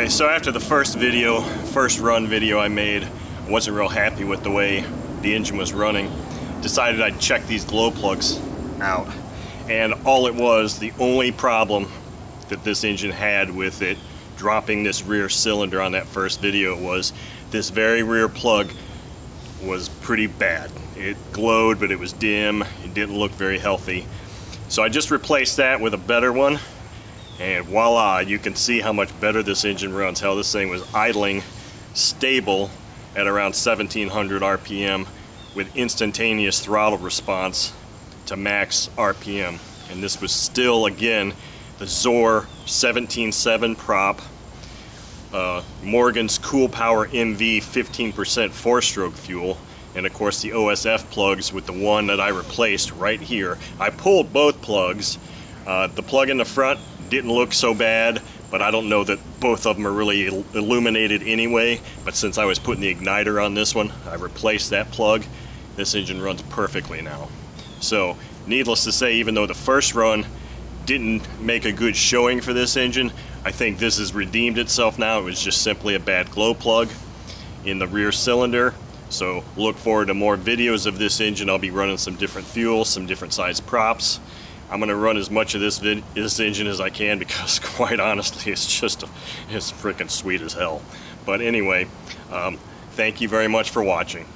Alright, so after the first run video I made, I wasn't real happy with the way the engine was running. Decided I'd check these glow plugs out. And all it was, the only problem that this engine had with it dropping this rear cylinder on that first video was this very rear plug was pretty bad. It glowed, but it was dim. It didn't look very healthy. So I just replaced that with a better one. And voila, you can see how much better this engine runs, how this thing was idling stable at around 1700 RPM with instantaneous throttle response to max RPM. And this was still, again, the Xoar 17.7 prop, Morgan's Cool Power MV 15% 4-stroke fuel, and of course the OSF plugs with the one that I replaced right here. I pulled both plugs. The plug in the front didn't look so bad, but I don't know that both of them are really illuminated anyway. But since I was putting the igniter on this one, I replaced that plug. This engine runs perfectly now. So needless to say, even though the first run didn't make a good showing for this engine, I think this has redeemed itself now. It was just simply a bad glow plug in the rear cylinder. So look forward to more videos of this engine. I'll be running some different fuels, some different size props. I'm going to run as much of this engine as I can because, quite honestly, it's freaking sweet as hell. But anyway, thank you very much for watching.